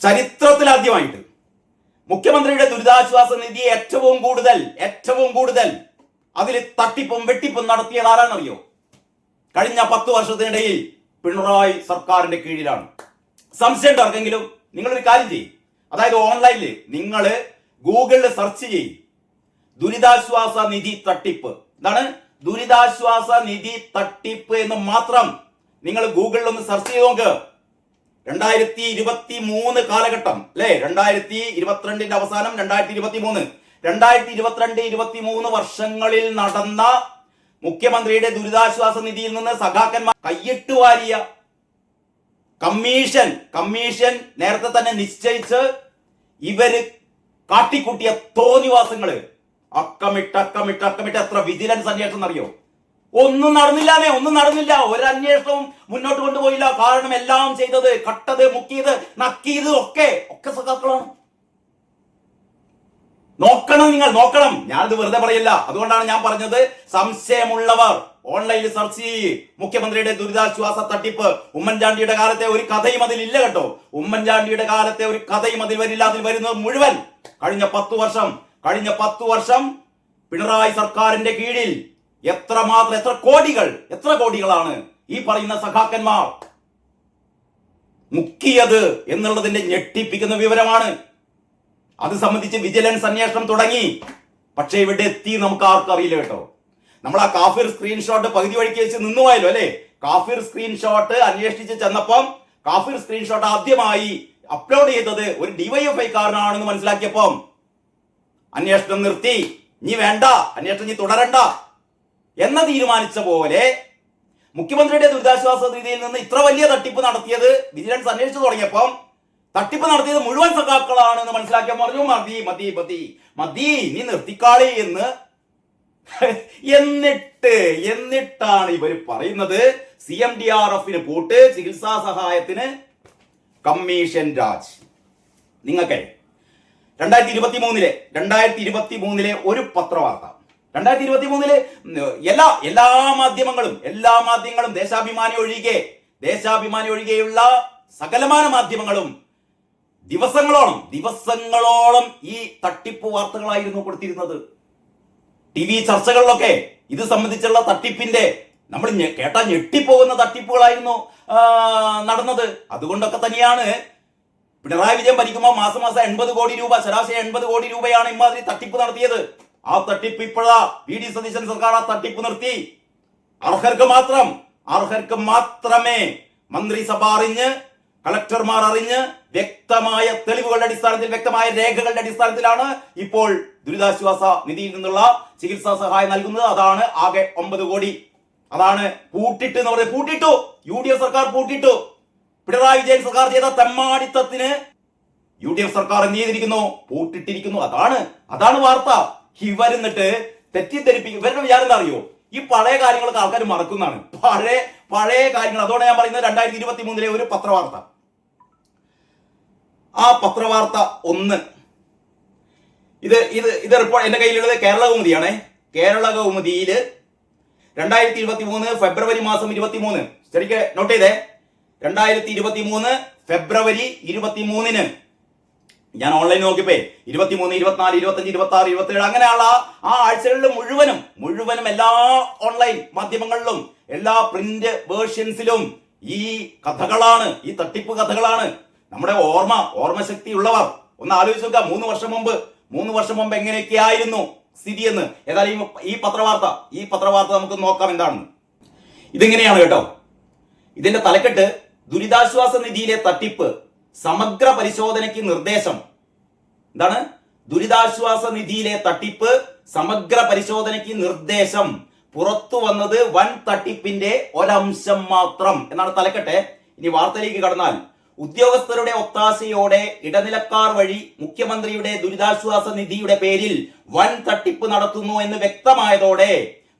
ചരിത്രത്തിലാദ്യമായിട്ട് മുഖ്യമന്ത്രിയുടെ ദുരിതാശ്വാസ നിധി ഏറ്റവും കൂടുതൽ അതിൽ തട്ടിപ്പും വെട്ടിപ്പും നടത്തിയത് ആരാണെന്നറിയോ? കഴിഞ്ഞ 10 വർഷത്തിനിടയിൽ പിണറായി സർക്കാരിന്റെ കീഴിലാണ്. സംശയം ആർക്കെങ്കിലും? നിങ്ങളൊരു കാര്യം ചെയ്യും, അതായത് ഓൺലൈനിൽ നിങ്ങൾ ഗൂഗിളിൽ സെർച്ച് ചെയ്യും ദുരിതാശ്വാസ നിധി തട്ടിപ്പ്. എന്താണ് ദുരിതാശ്വാസ നിധി തട്ടിപ്പ് എന്ന് മാത്രം നിങ്ങൾ ഗൂഗിളിൽ ഒന്ന് സെർച്ച് ചെയ്ത് നോക്ക്. 2023 കാലഘട്ടം അല്ലെ, 2022 അവസാനം 2023 വർഷങ്ങളിൽ നടന്ന മുഖ്യമന്ത്രിയുടെ ദുരിതാശ്വാസ നിധിയിൽ നിന്ന് സഖാക്കന്മാർ കയ്യിട്ട് വാരിയ കമ്മീഷൻ നേരത്തെ തന്നെ നിശ്ചയിച്ച് ഇവര് കാട്ടിക്കൂട്ടിയ തോന്നിവാസങ്ങള് അക്കമിട്ട് എത്ര വിജിലൻസ് അന്വേഷണം അറിയോ? ഒന്നും നടന്നില്ല. ഒരു അന്വേഷണവും മുന്നോട്ട് കൊണ്ടുപോയില്ല. കാരണം എല്ലാം ചെയ്തത്, കട്ടത്, മുക്കിയത്, നക്കിയത് ഒക്കെ സഖാക്കളാണ്. നിങ്ങൾ നോക്കണം. ഞാനിത് വെറുതെ പറയില്ല. അതുകൊണ്ടാണ് ഞാൻ പറഞ്ഞത്, സംശയമുള്ളവർ ഓൺലൈനിൽ സെർച്ച് ചെയ്യ് മുഖ്യമന്ത്രിയുടെ ദുരിതാശ്വാസ തട്ടിപ്പ്. ഉമ്മൻചാണ്ടിയുടെ കാലത്തെ ഒരു കഥയും അതിലില്ല കേട്ടോ. ഉമ്മൻചാണ്ടിയുടെ കാലത്തെ ഒരു കഥയും അതിൽ വരില്ല. അതിൽ വരുന്നത് മുഴുവൻ കഴിഞ്ഞ 10 വർഷം പിണറായി സർക്കാരിന്റെ കീഴിൽ എത്ര കോടികളാണ് ഈ പറയുന്ന സഖാക്കന്മാർ മുക്കിയത് എന്നുള്ളതിന്റെ ഞെട്ടിപ്പിക്കുന്ന വിവരമാണ്. അത് സംബന്ധിച്ച് വിജിലൻസ് അന്വേഷണം തുടങ്ങി. പക്ഷേ ഇവിടെ എത്തി നമുക്ക് ആർക്കും അറിയില്ല കേട്ടോ. നമ്മൾ ആ കാഫിർ സ്ക്രീൻഷോട്ട് പകുതി വഴിക്ക് വെച്ച് നിന്നുപോയല്ലോ അല്ലെ. കാഫിർ സ്ക്രീൻഷോട്ട് അന്വേഷിച്ച് ചെന്നപ്പം കാഫിർ സ്ക്രീൻഷോട്ട് ആദ്യമായി അപ്ലോഡ് ചെയ്തത് ഒരു ഡിവൈഎഫ്ഐ കാരനാണെന്ന് മനസ്സിലാക്കിയപ്പം അന്വേഷണം നിർത്തി. നീ വേണ്ട, അന്വേഷണം നീ തുടരണ്ട എന്ന് തീരുമാനിച്ച പോലെ മുഖ്യമന്ത്രിയുടെ ദുരിതാശ്വാസ നിധിയിൽ നിന്ന് ഇത്ര വലിയ തട്ടിപ്പ് നടത്തിയത് വിജിലൻസ് അന്വേഷിച്ചു തുടങ്ങിയപ്പം തട്ടിപ്പ് നടത്തിയത് മുഴുവൻ സഖാക്കളാണ് എന്ന് മനസ്സിലാക്കിയാൽ പറഞ്ഞു മതി നീ നിർത്തിക്കാളി എന്നിട്ടാണ് ഇവര് പറയുന്നത് CMDRF-ന് പൂട്ട്, ചികിത്സാ സഹായത്തിന് കമ്മീഷൻ രാജ്. നിങ്ങൾക്ക് 2023 ഒരു പത്രവാർത്ത, 2023 എല്ലാ മാധ്യമങ്ങളും ദേശാഭിമാനി ഒഴികെയുള്ള സകലമാന മാധ്യമങ്ങളും ദിവസങ്ങളോളം ഈ തട്ടിപ്പ് വാർത്തകളായിരുന്നു കൊടുത്തിരുന്നത്. TV ചർച്ചകളിലൊക്കെ ഇത് സംബന്ധിച്ചുള്ള തട്ടിപ്പിന്റെ നമ്മൾ കേട്ടാ ഞെട്ടിപ്പോകുന്ന തട്ടിപ്പുകളായിരുന്നു നടന്നത്. അതുകൊണ്ടൊക്കെ തന്നെയാണ് പിണറായി വിജയൻ ഭരിക്കുമ്പോൾ മാസം 80 കോടി രൂപ, ശരാശരി 80 കോടി രൂപയാണ് ഇമാതിരി തട്ടിപ്പ് നടത്തിയത്. ആ തട്ടിപ്പ് ഇപ്പോഴാ VD സതീശൻ സർക്കാർ ആ തട്ടിപ്പ് നിർത്തി. അർഹർക്ക് മാത്രമേ മന്ത്രിസഭ അറിഞ്ഞ്, കളക്ടർമാർ അറിഞ്ഞ്, വ്യക്തമായ തെളിവുകളുടെ അടിസ്ഥാനത്തിൽ, വ്യക്തമായ രേഖകളുടെ അടിസ്ഥാനത്തിലാണ് ഇപ്പോൾ ദുരിതാശ്വാസ നിധിയിൽ നിന്നുള്ള ചികിത്സാ സഹായം നൽകുന്നത്. അതാണ് ആകെ 9 കോടി. അതാണ് പൂട്ടിട്ട് എന്ന് പറയുന്നത്. പൂട്ടിട്ടു, UDF സർക്കാർ പൂട്ടിട്ടു. പിണറായി വിജയൻ സർക്കാർ ചെയ്ത തെമ്മാടിത്തത്തിന് UDF സർക്കാർ എന്ത് ചെയ്തിരിക്കുന്നു? പൂട്ടിട്ടിരിക്കുന്നു. അതാണ് വാർത്ത. ഇവരെന്നിട്ട് തെറ്റിദ്ധരിപ്പിക്കും. ഇവരുടെ വിചാരം എന്താ അറിയോ? ഈ പഴയ കാര്യങ്ങളൊക്കെ ആൾക്കാർ മറക്കുന്നതാണ്. പഴയ കാര്യങ്ങൾ. അതോടെ ഞാൻ പറയുന്നത് 2023 ഒരു പത്രവാർത്ത. ആ പത്രവാർത്ത 1 ഇത് റിപ്പോർട്ട് എന്റെ കയ്യിലുള്ളത് കേരള കൗമുദിയാണേ. കേരള കൗമുദിയില് 2023 ഫെബ്രുവരി മാസം 23, ശരിക്ക് നോട്ട് ചെയ്തേ, 2023 ഫെബ്രുവരി 23 ഞാൻ ഓൺലൈൻ നോക്കിയപ്പോ 23, 24, 25, 26, 27 അങ്ങനെയുള്ള ആ ആഴ്ചകളിൽ മുഴുവനും എല്ലാ ഓൺലൈൻ മാധ്യമങ്ങളിലും എല്ലാ പ്രിന്റ് വേർഷൻസിലും ഈ കഥകളാണ്, ഈ തട്ടിപ്പ് കഥകളാണ്. നമ്മുടെ ഓർമ്മശക്തി ഉള്ളവർ ഒന്ന് ആലോചിച്ച് നോക്കുക. 3 വർഷം മുമ്പ് എങ്ങനെയൊക്കെയായിരുന്നു സ്ഥിതി എന്ന്. ഏതായാലും ഈ പത്രവാർത്ത നമുക്ക് നോക്കാം എന്താണെന്ന്. ഇതിങ്ങനെയാണ് കേട്ടോ. ഇതിന്റെ തലക്കെട്ട് ദുരിതാശ്വാസ നിധിയിലെ തട്ടിപ്പ് സമഗ്ര പരിശോധനയ്ക്ക് നിർദ്ദേശം. എന്താണ്? ദുരിതാശ്വാസ നിധിയിലെ തട്ടിപ്പ് സമഗ്ര പരിശോധനയ്ക്ക് നിർദ്ദേശം. പുറത്തു വന്നത് വൻ തട്ടിപ്പിന്റെ ഒരംശം മാത്രം എന്നാണ് തലക്കെട്ട്. ഇനി വാർത്തയിലേക്ക് കടന്നാൽ, ഉദ്യോഗസ്ഥരുടെ ഒത്താശയോടെ ഇടനിലക്കാർ വഴി മുഖ്യമന്ത്രിയുടെ ദുരിതാശ്വാസ നിധിയുടെ പേരിൽ വൻ തട്ടിപ്പ് നടത്തുന്നു എന്ന് വ്യക്തമായതോടെ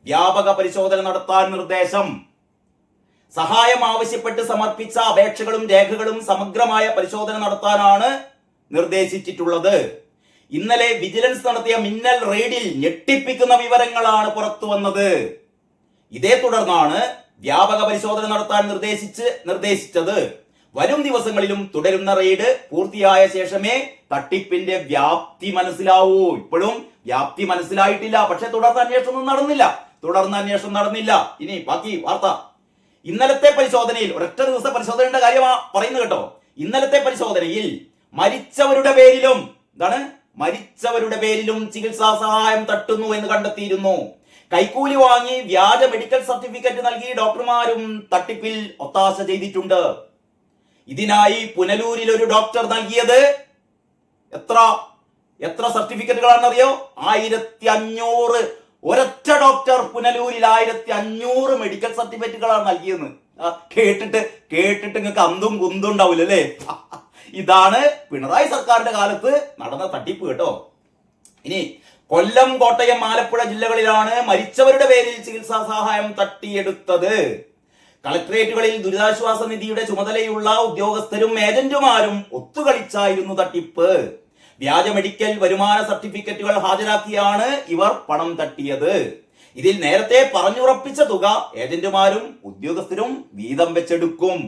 വ്യാപക പരിശോധന നടത്താൻ നിർദ്ദേശം. സഹായം ആവശ്യപ്പെട്ട് സമർപ്പിച്ച അപേക്ഷകളും രേഖകളും സമഗ്രമായ പരിശോധന നടത്താനാണ് നിർദ്ദേശിച്ചിട്ടുള്ളത്. ഇന്നലെ വിജിലൻസ് നടത്തിയ മിന്നൽ റെയ്ഡിൽ ഞെട്ടിപ്പിക്കുന്ന വിവരങ്ങളാണ് പുറത്തു വന്നത്. ഇതേ തുടർന്നാണ് വ്യാപക പരിശോധന നടത്താൻ നിർദ്ദേശിച്ചത്. വരും ദിവസങ്ങളിലും തുടരുന്ന റെയ്ഡ് പൂർത്തിയായ ശേഷമേ തട്ടിപ്പിന്റെ വ്യാപ്തി മനസ്സിലാവൂ. ഇപ്പോഴും വ്യാപ്തി മനസ്സിലായിട്ടില്ല. പക്ഷെ തുടർന്ന് അന്വേഷണം നടന്നില്ല. ഇനി ബാക്കി വാർത്ത. ഇന്നലത്തെ പരിശോധനയിൽ, ഒരൊറ്റ ദിവസത്തെ പരിശോധനയുടെ കാര്യമാ പറയുന്നത് കേട്ടോ. ഇന്നലത്തെ പരിശോധനയിൽ മരിച്ചവരുടെ പേരിലും ചികിത്സാ സഹായം തട്ടുന്നു എന്ന് കണ്ടെത്തിയിരുന്നു. കൈക്കൂലി വാങ്ങി വ്യാജ മെഡിക്കൽ സർട്ടിഫിക്കറ്റ് നൽകി ഡോക്ടർമാരും തട്ടിപ്പിൽ ഒത്താശ ചെയ്തിട്ടുണ്ട്. ഇതിനായി പുനലൂരിൽ ഒരു ഡോക്ടർ നൽകിയത് എത്ര സർട്ടിഫിക്കറ്റുകളാണെന്നറിയോ? 1500. ഒരൊറ്റ ഡോക്ടർ പുനലൂരിൽ 1500 മെഡിക്കൽ സർട്ടിഫിക്കറ്റുകളാണ് നൽകിയെന്ന്. കേട്ടിട്ട് നിങ്ങൾക്ക് അന്തും കുന്തും ഉണ്ടാവില്ലല്ലേ? ഇതാണ് പിണറായി സർക്കാരിന്റെ കാലത്ത് നടന്ന തട്ടിപ്പ് കേട്ടോ. ഇനി കൊല്ലം, കോട്ടയം, ആലപ്പുഴ ജില്ലകളിലാണ് മരിച്ചവരുടെ പേരിൽ ചികിത്സാ സഹായം തട്ടിയെടുത്തത്. കളക്ടറേറ്റുകളിൽ ദുരിതാശ്വാസ നിധിയുടെ ചുമതലയുള്ള ഉദ്യോഗസ്ഥരും ഏജന്റുമാരും ഒത്തുകളിച്ചായിരുന്നു തട്ടിപ്പ്. വ്യാജ മെഡിക്കൽ വരുമാന സർട്ടിഫിക്കറ്റുകൾ ഹാജരാക്കിയാണ് ഇവർ പണം തട്ടിയത്. ഇതിൽ നേരത്തെ പറഞ്ഞുറപ്പിച്ച തുക ഏജന്റുമാരും ഉദ്യോഗസ്ഥരും വീതം വെച്ചെടുക്കും.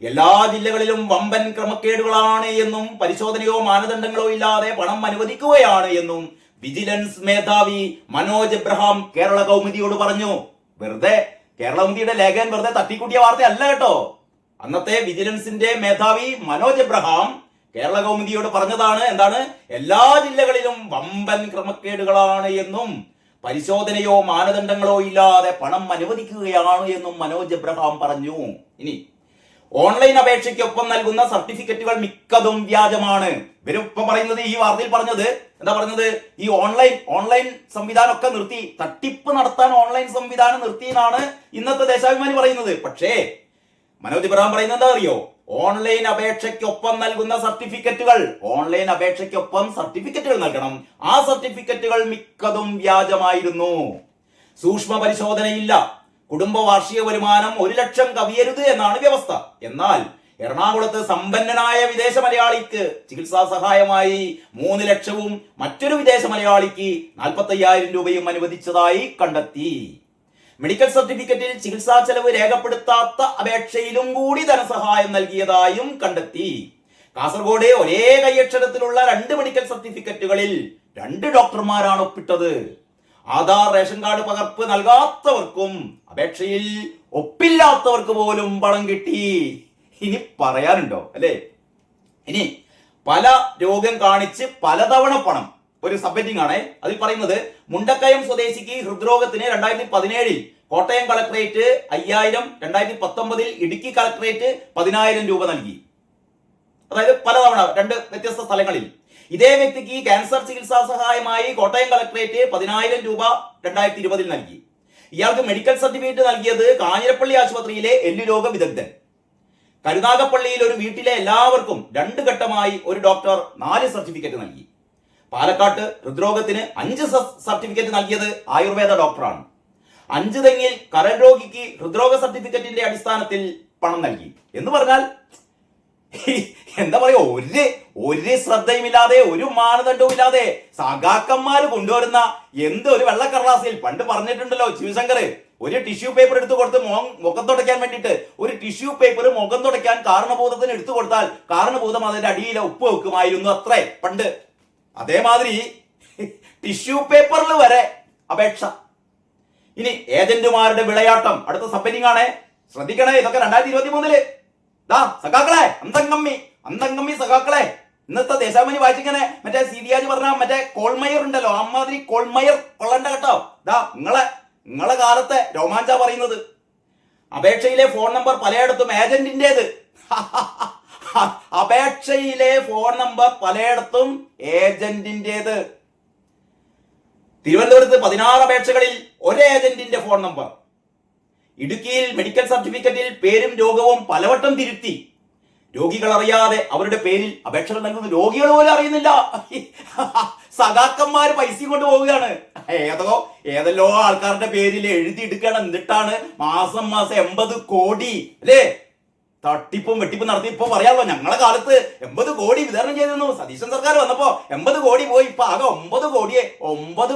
എല്ലാ ജില്ലകളിലും വമ്പൻ ക്രമക്കേടുകളാണ് എന്നും പരിശോധനയോ മാനദണ്ഡങ്ങളോ ഇല്ലാതെ പണം അനുവദിക്കുകയാണ് എന്നും വിജിലൻസ് മേധാവി മനോജ് എബ്രഹാം കേരള കൗമുദിയോട് പറഞ്ഞു. വെറുതെ കേരള കൗമുദിയുടെ ലേഖകൻ വെറുതെ തട്ടിക്കൂട്ടിയ വാർത്തയല്ല കേട്ടോ. അന്നത്തെ വിജിലൻസിന്റെ മേധാവി മനോജ് എബ്രഹാം കേരള കൗമുദിയോട് പറഞ്ഞതാണ്. എന്താണ്? എല്ലാ ജില്ലകളിലും വമ്പൻ ക്രമക്കേടുകളാണ് എന്നും പരിശോധനയോ മാനദണ്ഡങ്ങളോ ഇല്ലാതെ പണം അനുവദിക്കുകയാണ് എന്നും മനോജ് എബ്രഹാം പറഞ്ഞു. ഇനി ഓൺലൈൻ അപേക്ഷയ്ക്കൊപ്പം നൽകുന്ന സർട്ടിഫിക്കറ്റുകൾ മിക്കതും വ്യാജമാണ്. ഇവരിപ്പം പറയുന്നത്, ഈ വാർത്തയിൽ പറഞ്ഞത് എന്താ പറഞ്ഞത്? ഈ ഓൺലൈൻ സംവിധാനം ഒക്കെ നിർത്തി, തട്ടിപ്പ് നടത്താൻ ഓൺലൈൻ സംവിധാനം നിർത്തി എന്നാണ് ഇന്നത്തെ ദേശാഭിമാനി പറയുന്നത്. പക്ഷേ മനോജ് എബ്രഹാം പറയുന്നത് എന്താ അറിയോ? ഓൺലൈൻ അപേക്ഷയ്ക്കൊപ്പം നൽകുന്ന സർട്ടിഫിക്കറ്റുകൾ നൽകണം. ആ സർട്ടിഫിക്കറ്റുകൾ മിക്കതും വ്യാജമായിരുന്നു. സൂക്ഷ്മ പരിശോധനയില്ല. കുടുംബ വാർഷിക വരുമാനം 1 ലക്ഷം കവിയരുത് എന്നാണ് വ്യവസ്ഥ. എന്നാൽ എറണാകുളത്ത് സമ്പന്നനായ വിദേശ മലയാളിക്ക് ചികിത്സാ സഹായമായി 3 ലക്ഷവും മറ്റൊരു വിദേശ മലയാളിക്ക് 45,000 രൂപയും അനുവദിച്ചതായി കണ്ടെത്തി. മെഡിക്കൽ സർട്ടിഫിക്കറ്റിൽ ചികിത്സാ ചെലവ് രേഖപ്പെടുത്താത്ത അപേക്ഷയിലും കൂടി ധനസഹായം നൽകിയതായും കണ്ടെത്തി. കാസർഗോഡ് ഒരേ കൈയക്ഷരത്തിലുള്ള 2 മെഡിക്കൽ സർട്ടിഫിക്കറ്റുകളിൽ 2 ഡോക്ടർമാരാണ് ഒപ്പിട്ടത്. ആധാർ, റേഷൻ കാർഡ് പകർപ്പ് നൽകാത്തവർക്കും അപേക്ഷയിൽ ഒപ്പില്ലാത്തവർക്ക് പോലും പണം കിട്ടി. ഇനി പറയാനുണ്ടോ അല്ലേ? ഇനി പല രോഗം കാണിച്ച് പലതവണ പണം. ഒരു സബ്മിറ്റിംഗ് ആണ് അതിൽ പറയുന്നത്. മുണ്ടക്കയം സ്വദേശിക്ക് ഹൃദ്രോഗത്തിന് 2017 കോട്ടയം കളക്ടറേറ്റ് 5,000, 2019 ഇടുക്കി കളക്ടറേറ്റ് 10,000 രൂപ നൽകി. അതായത് പലതവണ 2 വ്യത്യസ്ത സ്ഥലങ്ങളിൽ. ഇതേ വ്യക്തിക്ക് ക്യാൻസർ ചികിത്സാ സഹായമായി കോട്ടയം കളക്ടറേറ്റ് 10,000 രൂപ 2020 നൽകി. ഇയാൾക്ക് മെഡിക്കൽ സർട്ടിഫിക്കറ്റ് നൽകിയത് കാഞ്ഞിരപ്പള്ളി ആശുപത്രിയിലെ എല്ലുരോഗ വിദഗ്ധൻ. കരുനാഗപ്പള്ളിയിൽ ഒരു വീട്ടിലെ എല്ലാവർക്കും 2 ഘട്ടമായി ഒരു ഡോക്ടർ 4 സർട്ടിഫിക്കറ്റ് നൽകി. പാലക്കാട്ട് ഹൃദ്രോഗത്തിന് 5 സർട്ടിഫിക്കറ്റ് നൽകിയത് ആയുർവേദ ഡോക്ടറാണ്. 5 തെങ്ങിൽ കരൾ രോഗിക്ക് ഹൃദ്രോഗ സർട്ടിഫിക്കറ്റിന്റെ അടിസ്ഥാനത്തിൽ പണം നൽകി എന്ന് പറഞ്ഞാൽ എന്താ പറയാ, ഒരു ശ്രദ്ധയുമില്ലാതെ, ഒരു മാനദണ്ഡവും ഇല്ലാതെ സഖാക്കന്മാര് കൊണ്ടുവരുന്ന ഒരു വെള്ളക്കടലാസിൽ പണ്ട് പറഞ്ഞിട്ടുണ്ടല്ലോ ശിവശങ്കർ, ഒരു ടിഷ്യൂ പേപ്പർ എടുത്തു കൊടുത്ത് മുഖം തുടയ്ക്കാൻ വേണ്ടിയിട്ട് ഒരു ടിഷ്യൂ പേപ്പർ മുഖം തുടയ്ക്കാൻ കാരണഭൂതത്തിന് എടുത്തു കൊടുത്താൽ കാരണഭൂതം അതിന്റെ അടിയിലെ ഉപ്പ് വെക്കുമായിരുന്നു അത്രേ പണ്ട്. അതേമാതിരി ടിഷ്യൂ പേപ്പറിൽ വരെ അപേക്ഷ. ഇനി ഏജന്റുമാരുടെ വിളയാട്ടം അടുത്ത സബ്മിറ്റിംഗ് ആണ്. ശ്രദ്ധിക്കണേ, ഇതൊക്കെ 2023 സഖാക്കളെ, അന്തംകമ്മി സഖാക്കളെ, ഇന്നത്തെ ദേശാഭിമാനി വായിച്ചിങ്ങനെ മറ്റേ സീരിയാജ് പറഞ്ഞ മറ്റേ കോൾമയർ ഉണ്ടല്ലോ, അമ്മാതിരി കോൾമയർ കൊള്ളണ്ട കേട്ടോ. നിങ്ങളെ കാലത്തെ രോമാഞ്ച പറയുന്നത്. അപേക്ഷയിലെ ഫോൺ നമ്പർ പലയിടത്തും ഏജന്റിന്റേത്. അപേക്ഷയിലെ ഫോൺ നമ്പർ പലയിടത്തും ഏജന്റിന്റേത്. തിരുവനന്തപുരത്ത് 16 അപേക്ഷകളിൽ ഒരു ഏജന്റിന്റെ ഫോൺ നമ്പർ. ഇടുക്കിയിൽ മെഡിക്കൽ സർട്ടിഫിക്കറ്റിൽ പേരും രോഗവും പലവട്ടം തിരുത്തി. രോഗികൾ അറിയാതെ അവരുടെ പേരിൽ അപേക്ഷകൾ നൽകുന്ന രോഗികൾ പോലും അറിയുന്നില്ല. സഖാക്കന്മാര് പൈസ കൊണ്ട് പോവുകയാണ്. ഏതല്ലോ ആൾക്കാരുടെ പേരിൽ എഴുതിയെടുക്കണം. എന്നിട്ടാണ് മാസം 80 കോടി അല്ലേ തട്ടിപ്പും വെട്ടിപ്പും നടത്തി. ഇപ്പൊ പറയാമല്ലോ, ഞങ്ങളെ കാലത്ത് 80 കോടി വിതരണം ചെയ്തിരുന്നു. സതീശൻ സർക്കാർ വന്നപ്പോ 80 കോടി പോയി. ഇപ്പൊ ആകെ 9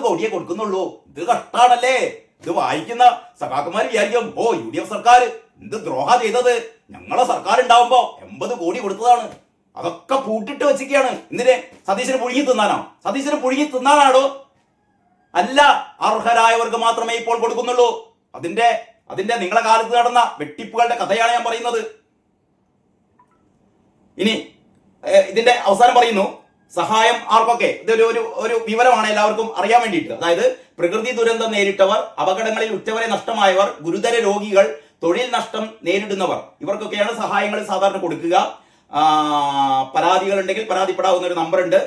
കോടിയെ കൊടുക്കുന്നുള്ളൂ. ഇത് കഷ്ടാണല്ലേ? ഇത് വായിക്കുന്ന സഖാക്കന്മാർ വിചാരിക്കും, UDF സർക്കാർ എന്ത് ദ്രോഹ ചെയ്തത്, ഞങ്ങളെ സർക്കാർ ഉണ്ടാവുമ്പോ 80 കോടി കൊടുത്തതാണ്, അതൊക്കെ പൂട്ടിട്ട് വെച്ചിരിക്കുകയാണ്. എന്തിന്? സതീശന് പുഴുങ്ങി തിന്നാനോ? സതീശന് പുഴുങ്ങി തിന്നാനാണോ? അല്ല, അർഹരായവർക്ക് മാത്രമേ ഇപ്പോൾ കൊടുക്കുന്നുള്ളൂ. അതിന്റെ നിങ്ങളെ കാലത്ത് നടന്ന വെട്ടിപ്പുകളുടെ കഥയാണ് ഞാൻ പറയുന്നത്. ഇനി ഇതിന്റെ അവസാനം പറയുന്നു, സഹായം ആർക്കൊക്കെ? ഇതൊരു ഒരു വിവരമാണ് എല്ലാവർക്കും അറിയാൻ വേണ്ടിയിട്ട്. അതായത് പ്രകൃതി ദുരന്തം നേരിട്ടവർ, അപകടങ്ങളിൽ ഉറ്റവരെ നഷ്ടമായവർ, ഗുരുതര രോഗികൾ, തൊഴിൽ നഷ്ടം നേരിടുന്നവർ, ഇവർക്കൊക്കെയാണ് സഹായങ്ങൾ സാധാരണ കൊടുക്കുക. പരാതികൾ ഉണ്ടെങ്കിൽ പരാതിപ്പെടാവുന്ന ഒരു നമ്പർ ഉണ്ട്.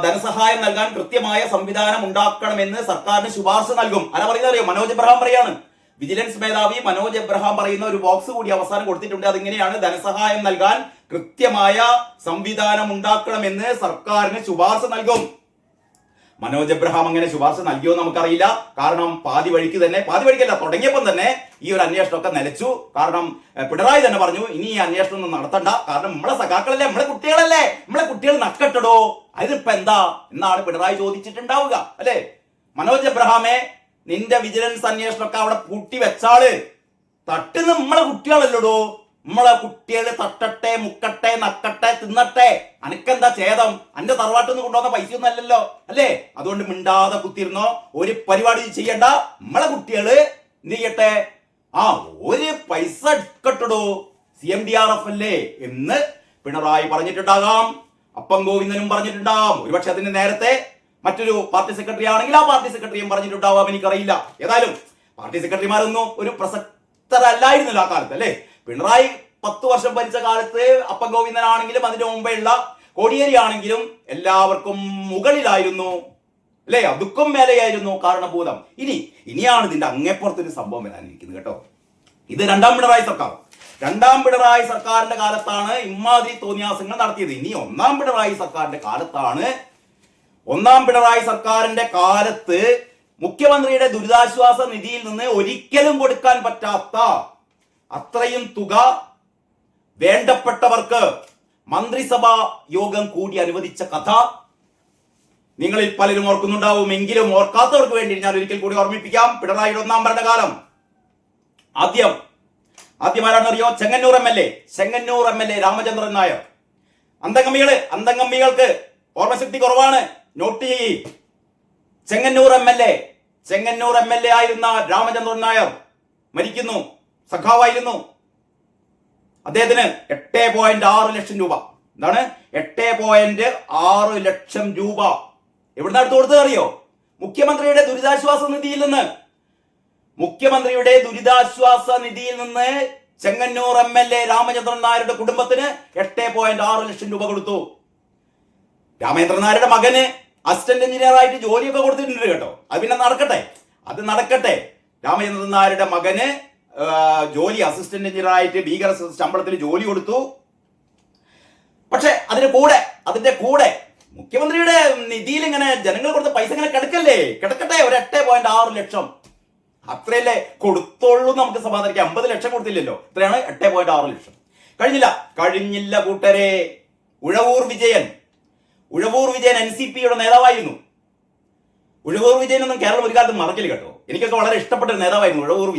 ധനസഹായം നൽകാൻ കൃത്യമായ സംവിധാനം ഉണ്ടാക്കണമെന്ന് സർക്കാരിന് ശുപാർശ നൽകും. ആരാ പറയുന്നത് അറിയോ? മനോജ് എബ്രഹാം പറയാണ്. വിജിലൻസ് മേധാവി മനോജ് എബ്രഹാം പറയുന്ന ഒരു ബോക്സ് കൂടി അവസാനം കൊടുത്തിട്ടുണ്ട്. അതിങ്ങനെയാണ്: ധനസഹായം നൽകാൻ കൃത്യമായ സംവിധാനം ഉണ്ടാക്കണമെന്ന് സർക്കാരിന് ശുപാർശ നൽകും. മനോജ് എബ്രഹാം അങ്ങനെ ശുപാർശ നൽകിയോ നമുക്കറിയില്ല. കാരണം പാതി വഴിക്കല്ല, തുടങ്ങിയപ്പം തന്നെ ഈ ഒരു അന്വേഷണമൊക്കെ നിലച്ചു. കാരണം പിണറായി തന്നെ പറഞ്ഞു, ഇനി ഈ അന്വേഷണം ഒന്നും നടത്തണ്ട, കാരണം നമ്മളെ സഖാക്കളല്ലേ, നമ്മളെ കുട്ടികളല്ലേ, നമ്മളെ കുട്ടികൾ നക്കട്ടടോ, അതിനിപ്പോ എന്താ എന്നാണ് പിണറായി ചോദിച്ചിട്ടുണ്ടാവുക അല്ലെ? മനോജ് എബ്രഹാമെ, നിന്റെ വിജിലൻസ് അന്വേഷണമൊക്കെ അവിടെ പൂട്ടി വെച്ചാള്, തട്ടുന്ന നമ്മളെ കുട്ടികളല്ലടോ, നമ്മളെ കുട്ടികൾ തട്ടട്ടെ, മുക്കട്ടെ, നക്കട്ടെ, തിന്നട്ടെ, അനക്കെന്താ ഛേദം? അന്റെ തറവാട്ടിൽ നിന്ന് കൊണ്ടുവന്ന പൈസയൊന്നും അല്ലല്ലോ അല്ലേ? അതുകൊണ്ട് മിണ്ടാതെ കുത്തിരുന്നോ, ഒരു പരിപാടി ചെയ്യണ്ട. നമ്മളെ കുട്ടികള് എന്ത് ചെയ്യട്ടെ? ഒരു പൈസ എടുക്കട്ടോ, CMDRF അല്ലേ എന്ന് പിണറായി പറഞ്ഞിട്ടുണ്ടാകാം, അപ്പം ഗോവിന്ദനും പറഞ്ഞിട്ടുണ്ടാകാം. ഒരുപക്ഷെ അതിന് നേരത്തെ മറ്റൊരു പാർട്ടി സെക്രട്ടറി ആണെങ്കിൽ ആ പാർട്ടി സെക്രട്ടറിയും പറഞ്ഞിട്ടുണ്ടാവാം, എനിക്കറിയില്ല. ഏതായാലും പാർട്ടി സെക്രട്ടറിമാരൊന്നും ഒരു പ്രസക്തരല്ലായിരുന്നല്ലോ ആ കാലത്ത് അല്ലേ? പിണറായി 10 വർഷം ഭരിച്ച കാലത്ത് അപ്പം ഗോവിന്ദനാണെങ്കിലും അതിന് മുമ്പേയുള്ള കോടിയേരി ആണെങ്കിലും എല്ലാവർക്കും മുകളിലായിരുന്നു അല്ലേ? അതുക്കും മേലെയായിരുന്നു കാരണഭൂതം. ഇനിയാണ് ഇതിന്റെ അങ്ങേപ്പുറത്തൊരു സംഭവം വരാനിരിക്കുന്നത് കേട്ടോ. ഇത് രണ്ടാം പിണറായി സർക്കാരിന്റെ കാലത്താണ് ഇമാതിരി തോന്നിയാസങ്ങൾ നടത്തിയത്. ഇനി ഒന്നാം പിണറായി സർക്കാരിന്റെ കാലത്ത് മുഖ്യമന്ത്രിയുടെ ദുരിതാശ്വാസ നിധിയിൽ നിന്ന് ഒരിക്കലും കൊടുക്കാൻ പറ്റാത്ത അത്രയും തുക വേണ്ടപ്പെട്ടവർക്ക് മന്ത്രിസഭാ യോഗം കൂടി അനുവദിച്ച കഥ നിങ്ങളിൽ പലരും ഓർക്കുന്നുണ്ടാവും. എങ്കിലും ഓർക്കാത്തവർക്ക് വേണ്ടി ഞാൻ ഒരിക്കൽ കൂടി ഓർമ്മിപ്പിക്കാം. പിണറായിയുടെ ഒന്നാം ഭരണകാലം ആദ്യം ആരാണെന്നറിയോ? Chengannur M L A Ramachandran Nair. അന്തംഗമ്മികൾക്ക് ഓർമ്മശക്തി കുറവാണ്, നോട്ട് ചെയ്യ്. ചെങ്ങന്നൂർ എം എൽ എ ആയിരുന്ന രാമചന്ദ്രൻ നായർ മരിക്കുന്നു. സഖാവായിരുന്നു. അദ്ദേഹത്തിന് 8.6 ലക്ഷം രൂപ, എന്താണ് 8.6 ലക്ഷം രൂപ എവിടുന്ന് അടുത്ത് കൊടുത്തത് അറിയോ? മുഖ്യമന്ത്രിയുടെ ദുരിതാശ്വാസ നിധിയിൽ നിന്ന് ചെങ്ങന്നൂർ MLA രാമചന്ദ്രൻ നായരുടെ കുടുംബത്തിന് 8.6 ലക്ഷം രൂപ കൊടുത്തു. രാമചന്ദ്രൻ നായരുടെ മകന് അസിസ്റ്റന്റ് എഞ്ചിനീയർ ആയിട്ട് ജോലിയൊക്കെ കൊടുത്തിട്ടുണ്ട് കേട്ടോ. അത് പിന്നെ നടക്കട്ടെ. രാമചന്ദ്രൻ നായരുടെ മകന് ജോലി അസിസ്റ്റന്റ് എഞ്ചിനീയർ ആയിട്ട് ഭീകര ശമ്പളത്തിൽ ജോലി കൊടുത്തു. പക്ഷെ അതിന്റെ കൂടെ മുഖ്യമന്ത്രിയുടെ നിധിയിൽ ഇങ്ങനെ ജനങ്ങൾ കൊടുത്ത പൈസ ഇങ്ങനെ കിടക്കട്ടെ. ഒരു 8.6 ലക്ഷം അത്രയല്ലേ കൊടുത്തോളൂ, നമുക്ക് സമാധാനിക്കാം. 50 ലക്ഷം കൊടുത്തില്ലല്ലോ, ഇത്രയാണ് 8.6 ലക്ഷം. കഴിഞ്ഞില്ല കൂട്ടരെ. ഉഴവൂർ വിജയൻ NCPയുടെ നേതാവായിരുന്നു. ഉഴവൂർ വിജയനൊന്നും കേരളം ഒരു കാലത്ത് മറക്കില്ല കേട്ടോ. എനിക്കൊക്കെ വളരെ ഇഷ്ടപ്പെട്ട ഒരു നേതാവായിരുന്നു ഉഴവൂർ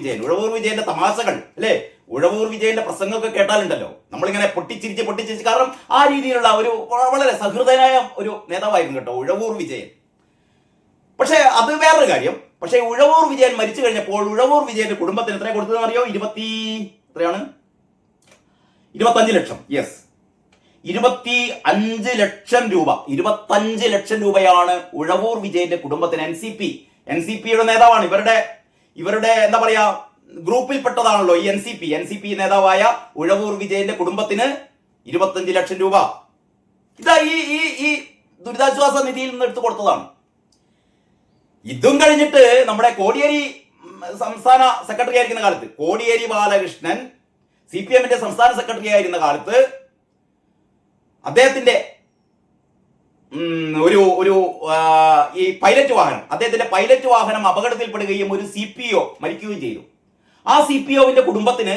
വിജയന്റെ തമാശകൾ അല്ലേ? ഉഴവൂർ വിജയന്റെ പ്രസംഗമൊക്കെ കേട്ടാലുണ്ടല്ലോ നമ്മളിങ്ങനെ പൊട്ടിച്ചിരിച്ച്, കാരണം ആ രീതിയിലുള്ള ഒരു വളരെ സഹൃദയനായ ഒരു നേതാവായിരുന്നു കേട്ടോ ഉഴവൂർ വിജയൻ. പക്ഷെ അത് വേറൊരു കാര്യം. പക്ഷെ ഉഴവൂർ വിജയൻ മരിച്ചു കഴിഞ്ഞപ്പോൾ ഉഴവൂർ വിജയന്റെ കുടുംബത്തിന് എത്ര കൊടുത്തതെന്ന് അറിയോ? 25 ലക്ഷം. യെസ്, 25 ലക്ഷം രൂപ. 25 ലക്ഷം രൂപയാണ് ഉഴവൂർ വിജയന്റെ കുടുംബത്തിന്. NCPയുടെ നേതാവാണ്. ഇവരുടെ എന്താ പറയാ ഗ്രൂപ്പിൽപ്പെട്ടതാണല്ലോ ഈ NCP നേതാവായ ഉഴവൂർ വിജയന്റെ കുടുംബത്തിന് 25 ലക്ഷം രൂപ. ഇതാ ഈ ദുരിതാശ്വാസ നിധിയിൽ നിന്ന് എടുത്തു കൊടുത്തതാണ്. ഇതും കഴിഞ്ഞിട്ട് നമ്മുടെ കോടിയേരി സംസ്ഥാന സെക്രട്ടറി ആയിരിക്കുന്ന കാലത്ത്, കോടിയേരി ബാലകൃഷ്ണൻ CPMന്റെ സംസ്ഥാന സെക്രട്ടറി ആയിരുന്ന കാലത്ത് അദ്ദേഹത്തിന്റെ ഈ അദ്ദേഹത്തിന്റെ പൈലറ്റ് വാഹനം അപകടത്തിൽപ്പെടുകയും ഒരു CPO മരിക്കുകയും ചെയ്തു. ആ CPOവിന്റെ കുടുംബത്തിന്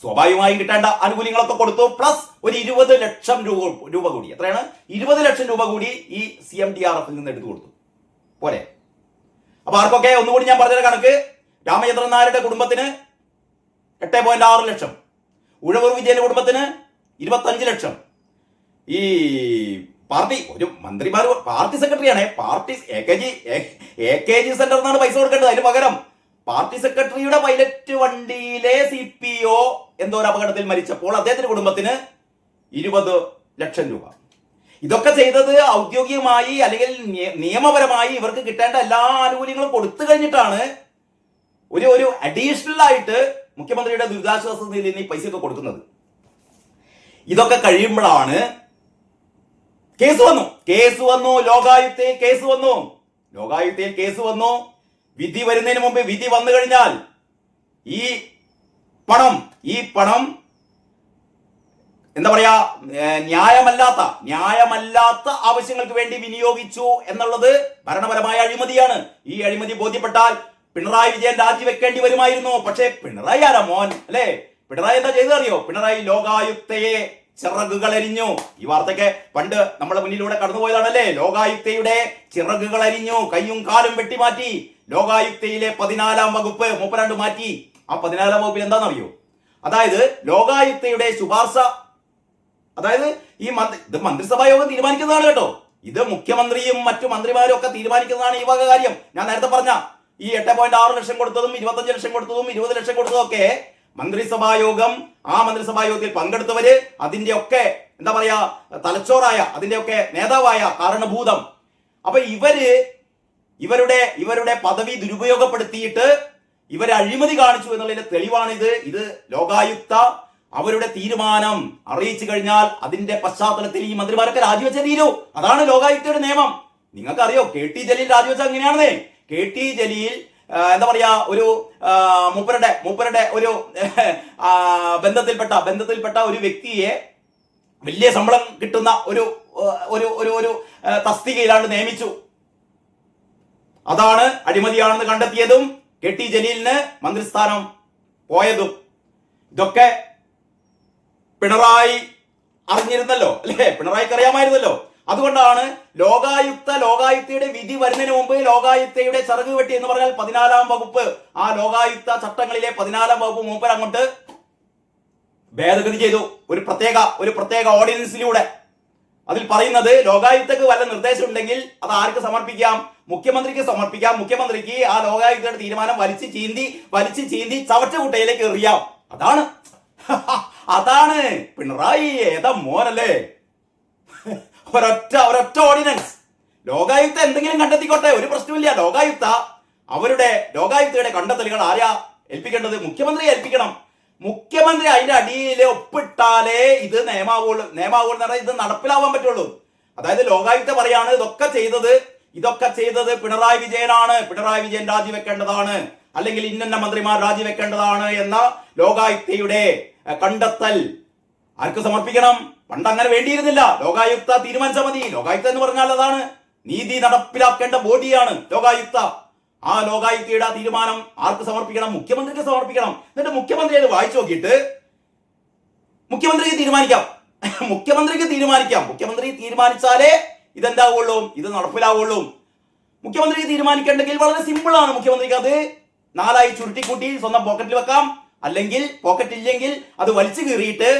സ്വാഭാവികമായും കിട്ടേണ്ട ആനുകൂല്യങ്ങളൊക്കെ കൊടുത്തു. പ്ലസ് ഒരു 20 ലക്ഷം രൂപ കൂടി. എത്രയാണ്? 20 ലക്ഷം രൂപ കൂടി ഈ CMDRFിൽ നിന്ന് എടുത്തു കൊടുത്തു. പോരെ? അപ്പൊ ആർക്കൊക്കെ ഒന്നുകൂടി ഞാൻ പറഞ്ഞ കണക്ക്, രാമചന്ദ്രൻ നായരുടെ കുടുംബത്തിന് 8.6 ലക്ഷം. ഉഴവൂർ വിജയന്റെ കുടുംബത്തിന് 25 ലക്ഷം. ഈ പാർട്ടി ഒരു മന്ത്രിമാർ പാർട്ടി സെക്രട്ടറിയാണ്. പാർട്ടി AKG സെന്റർ എന്നാണ് പൈസ കൊടുക്കേണ്ടത്. അതിന് പകരം പാർട്ടി സെക്രട്ടറിയുടെ പൈലറ്റ് വണ്ടിയിലെ CPO എന്തോ ഒരു അപകടത്തിൽ മരിച്ചപ്പോൾ അദ്ദേഹത്തിന്റെ കുടുംബത്തിന് 20 ലക്ഷം രൂപ. ഇതൊക്കെ ചെയ്തത് ഔദ്യോഗികമായി അല്ലെങ്കിൽ നിയമപരമായി ഇവർക്ക് കിട്ടേണ്ട എല്ലാ ആനുകൂല്യങ്ങളും കൊടുത്തു കഴിഞ്ഞിട്ടാണ് ഒരു അഡീഷണൽ ആയിട്ട് മുഖ്യമന്ത്രിയുടെ ദുരിതാശ്വാസ നിധിയിൽ നിന്ന് ഈ പൈസയൊക്കെ കൊടുക്കുന്നത്. ഇതൊക്കെ കഴിയുമ്പോഴാണ് കേസ് വന്നു. ലോകായുക്തയിൽ കേസ് വന്നു. വിധി വരുന്നതിന് മുമ്പ് വിധി വന്നു കഴിഞ്ഞാൽ ഈ പണം എന്താ പറയാ ന്യായമല്ലാത്ത ആവശ്യങ്ങൾക്ക് വേണ്ടി വിനിയോഗിച്ചു എന്നുള്ളത് ഭരണപരമായ അഴിമതിയാണ്. ഈ അഴിമതി ബോധ്യപ്പെട്ടാൽ പിണറായി വിജയൻ രാജിവെക്കേണ്ടി വരുമായിരുന്നു. പക്ഷേ പിണറായി ആരാ മോൻ അല്ലേ? പിണറായി എന്താ ചെയ്തറിയോ? പിണറായി ലോകായുക്തയെ ചിറകുകൾ അരിഞ്ഞു. ഈ വാർത്തയ്ക്ക് പണ്ട് നമ്മുടെ മുന്നിലൂടെ കടന്നുപോയതാണല്ലേ. ലോകായുക്തയുടെ ചിറകുകൾ അരിഞ്ഞു, കയ്യും കാലും വെട്ടിമാറ്റി. ലോകായുക്തയിലെ 14-ാം വകുപ്പ് മൂപ്പരാണ്ട് മാറ്റി. ആ 14-ാം വകുപ്പിൽ എന്താണെന്നറിയോ? അതായത് ലോകായുക്തയുടെ ശുപാർശ, അതായത് ഇത് മന്ത്രിസഭാ യോഗം തീരുമാനിക്കുന്നതാണ് കേട്ടോ. ഇത് മുഖ്യമന്ത്രിയും മറ്റു മന്ത്രിമാരും ഒക്കെ തീരുമാനിക്കുന്നതാണ് ഈ വക കാര്യം. ഞാൻ നേരത്തെ പറഞ്ഞ ഈ 8.6 ലക്ഷം കൊടുത്തതും 25 ലക്ഷം കൊടുത്തതും 20 ലക്ഷം കൊടുത്തതും ഒക്കെ മന്ത്രിസഭാ യോഗം, ആ മന്ത്രിസഭാ യോഗത്തിൽ പങ്കെടുത്തവര്, അതിന്റെ ഒക്കെ എന്താ പറയാ തലച്ചോറായ, അതിന്റെ ഒക്കെ നേതാവായ കാരണഭൂതം. അപ്പൊ ഇവരുടെ പദവി ദുരുപയോഗപ്പെടുത്തിയിട്ട് ഇവരെ അഴിമതി കാണിച്ചു എന്നുള്ളതിന്റെ തെളിവാണിത്. ഇത് ലോകായുക്ത അവരുടെ തീരുമാനം അറിയിച്ചു കഴിഞ്ഞാൽ അതിന്റെ പശ്ചാത്തലത്തിൽ ഈ മന്ത്രിമാരൊക്കെ രാജിവെച്ചേ തീരൂ. അതാണ് ലോകായുക്തയുടെ നിയമം. നിങ്ങൾക്കറിയോ KT ജലീൽ രാജിവെച്ച അങ്ങനെയാണെന്നേ. KT ജലീൽ എന്താ പറയാ ഒരു മൂപ്പരുടെ ഒരു ബന്ധത്തിൽപ്പെട്ട ഒരു വ്യക്തിയെ വലിയ ശമ്പളം കിട്ടുന്ന ഒരു തസ്തികയിലാണ്ട് നിയമിച്ചു. അതാണ് അഴിമതിയാണെന്ന് കണ്ടെത്തിയതും KT ജലീലിന് മന്ത്രിസ്ഥാനം പോയതും. ഇതൊക്കെ പിണറായി അറിഞ്ഞിരുന്നല്ലോ അല്ലേ? പിണറായിക്ക് അറിയാമായിരുന്നല്ലോ. അതുകൊണ്ടാണ് ലോകായുക്തയുടെ വിധി വരുന്നതിന് മുമ്പ് ലോകായുക്തയുടെ ചിറക് വെട്ടി എന്ന് പറഞ്ഞാൽ 14-ാം വകുപ്പ്, ആ ലോകായുക്ത ചട്ടങ്ങളിലെ 14-ാം വകുപ്പ് മൂപ്പർ അങ്ങോട്ട് ഭേദഗതി ചെയ്തു. ഒരു പ്രത്യേക ഓർഡിനൻസിലൂടെ. അതിൽ പറയുന്നത് ലോകായുക്തക്ക് വല്ല നിർദ്ദേശം ഉണ്ടെങ്കിൽ അത് ആർക്ക് സമർപ്പിക്കാം? മുഖ്യമന്ത്രിക്ക് സമർപ്പിക്കാം. മുഖ്യമന്ത്രിക്ക് ആ ലോകായുക്തയുടെ തീരുമാനം വലിച്ചു ചീന്തി ചവറ്റുകുട്ടയിലേക്ക് എറിയാം. അതാണ് പിണറായി ഏതാ മോനല്ലേ? ഒരൊറ്റ ഓർഡിനൻസ്. ലോകായുക്ത എന്തെങ്കിലും കണ്ടെത്തിക്കോട്ടെ, ഒരു പ്രശ്നമില്ല. ലോകായുക്തയുടെ കണ്ടെത്തലുകൾ ആരാ ഏൽപ്പിക്കേണ്ടത്? മുഖ്യമന്ത്രിയെ ഏൽപ്പിക്കണം. മുഖ്യമന്ത്രി അതിന്റെ അടിയിൽ ഒപ്പിട്ടാലേ ഇത് നിയമാവുള്ളൂ എന്ന് പറഞ്ഞാൽ ഇത് നടപ്പിലാവാൻ പറ്റുള്ളൂ. അതായത് ലോകായുക്ത പറയാണ് ഇതൊക്കെ ചെയ്തത് പിണറായി വിജയനാണ്, പിണറായി വിജയൻ രാജിവെക്കേണ്ടതാണ്, അല്ലെങ്കിൽ ഇന്ന മന്ത്രിമാർ രാജിവെക്കേണ്ടതാണ് എന്ന ലോകായുക്തയുടെ കണ്ടെത്തൽ ആർക്ക് സമർപ്പിക്കണം? പണ്ട് അങ്ങനെ വേണ്ടിയിരുന്നില്ല. ലോകായുക്ത തീരുമാനിച്ചാൽ മതി. ലോകായുക്ത എന്ന് പറഞ്ഞാൽ അതാണ് നീതി നടപ്പിലാക്കേണ്ട ബോഡിയാണ് ലോകായുക്ത. ആ ലോകായുക്തയുടെ തീരുമാനം ആർക്ക് സമർപ്പിക്കണം? മുഖ്യമന്ത്രിക്ക് സമർപ്പിക്കണം. എന്നിട്ട് മുഖ്യമന്ത്രി അത് വായിച്ചു നോക്കിയിട്ട് മുഖ്യമന്ത്രിക്ക് തീരുമാനിക്കാം. മുഖ്യമന്ത്രി തീരുമാനിച്ചാലേ ഇതെന്താവുള്ളൂ, ഇത് നടപ്പിലാവുള്ളൂ. മുഖ്യമന്ത്രിക്ക് തീരുമാനിക്കേണ്ടെങ്കിൽ വളരെ സിമ്പിൾ ആണ്. മുഖ്യമന്ത്രിക്ക് അത് 4 ചുരുട്ടിക്കൂട്ടി സ്വന്തം പോക്കറ്റിൽ വെക്കാം. അല്ലെങ്കിൽ പോക്കറ്റ് ഇല്ലെങ്കിൽ അത് വലിച്ചു കീറിയിട്ട്